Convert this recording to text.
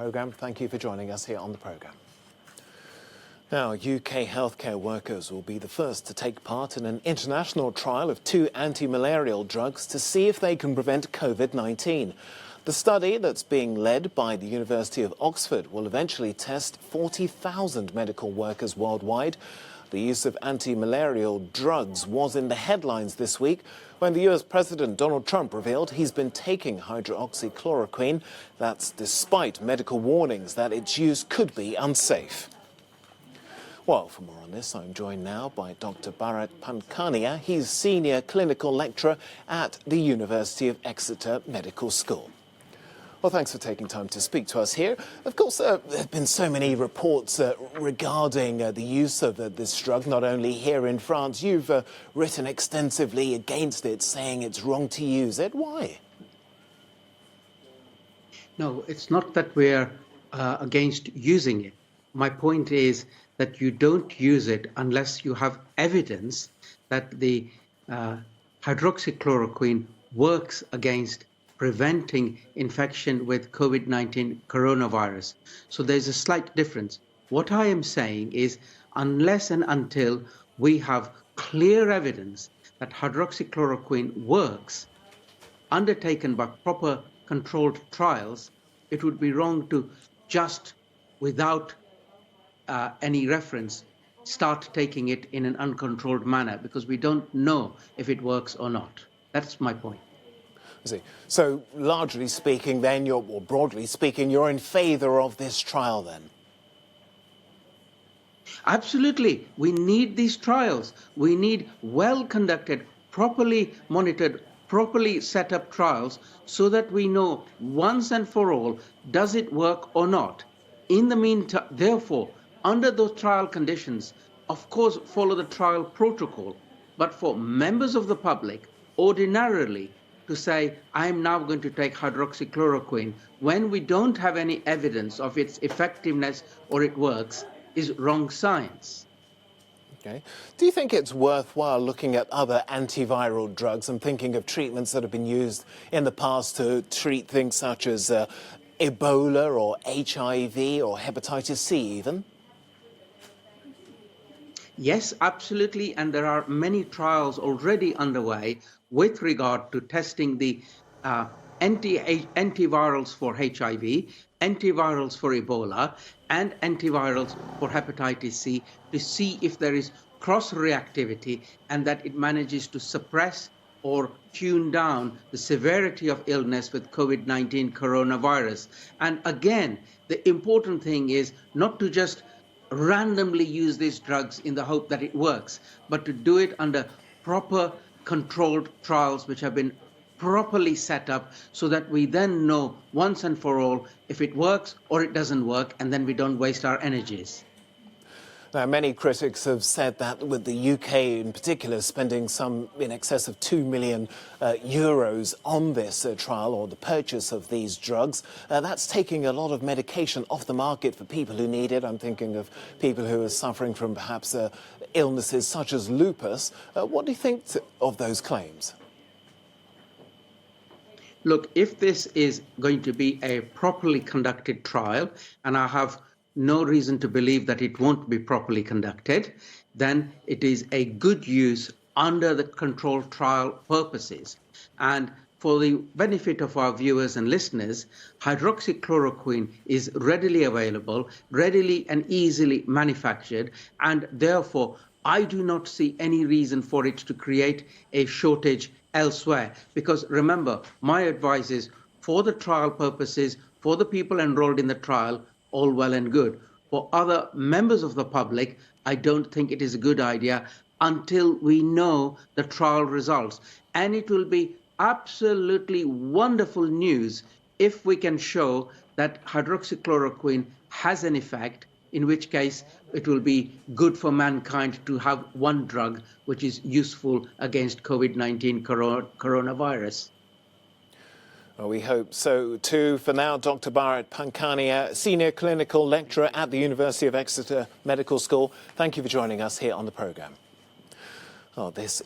Programme. Thank you for joining us here on the programme. Now, UK healthcare workers will be the first to take part in an international trial of two anti-malarial drugs to see if they can prevent COVID-19. The study that's being led by the University of Oxford will eventually test 40,000 medical workers worldwide. The use of anti-malarial drugs was in the headlines this week when the US President Donald Trump revealed he's been taking hydroxychloroquine. That's despite medical warnings that its use could be unsafe. Well, for more on this, I'm joined now by Dr. Bharat Pankhania. He's Senior Clinical Lecturer at the University of Exeter Medical School. Well, thanks for taking time to speak to us here. Of course, there have been so many reports regarding the use of this drug, not only here in France. You've written extensively against it, saying it's wrong to use it. Why? No, it's not that we're against using it. My point is that you don't use it unless you have evidence that the hydroxychloroquine works against preventing infection with COVID-19 coronavirus. So there's a slight difference. What I am saying is, unless and until we have clear evidence that hydroxychloroquine works, undertaken by proper controlled trials, it would be wrong to just, without any reference, start taking it in an uncontrolled manner, because we don't know if it works or not. That's my point. I see. So, largely speaking, then, or broadly speaking, you're in favour of this trial, then? Absolutely. We need these trials. We need well-conducted, properly monitored, properly set up trials so that we know once and for all, does it work or not? In the meantime, therefore, under those trial conditions, of course, follow the trial protocol. But for members of the public, ordinarily, to say, I'm now going to take hydroxychloroquine when we don't have any evidence of its effectiveness or it works, is wrong science. Okay. Do you think it's worthwhile looking at other antiviral drugs and thinking of treatments that have been used in the past to treat things such as Ebola or HIV or hepatitis C even? Yes, absolutely, and there are many trials already underway with regard to testing the antivirals for HIV, antivirals for Ebola, and antivirals for hepatitis C to see if there is cross-reactivity and that it manages to suppress or tune down the severity of illness with COVID-19 coronavirus. And again, the important thing is not to just randomly use these drugs in the hope that it works, but to do it under proper controlled trials which have been properly set up so that we then know once and for all if it works or it doesn't work, and then we don't waste our energies. Now, many critics have said that with the UK in particular spending some in excess of €2 million on this trial or the purchase of these drugs, that's taking a lot of medication off the market for people who need it. I'm thinking of people who are suffering from perhaps illnesses such as lupus. What do you think of those claims? Look, if this is going to be a properly conducted trial, and I have no reason to believe that it won't be properly conducted, then it is a good use under the controlled trial purposes. And for the benefit of our viewers and listeners, hydroxychloroquine is readily available, readily and easily manufactured, and therefore I do not see any reason for it to create a shortage elsewhere. Because remember, my advice is, for the trial purposes, for the people enrolled in the trial, all well and good. For other members of the public, I don't think it is a good idea until we know the trial results. And it will be absolutely wonderful news if we can show that hydroxychloroquine has an effect, in which case it will be good for mankind to have one drug which is useful against COVID-19 coronavirus. Well, we hope so too. For now, Dr. Bharat Pankhania, Senior Clinical Lecturer at the University of Exeter Medical School, thank you for joining us here on the programme. Oh, this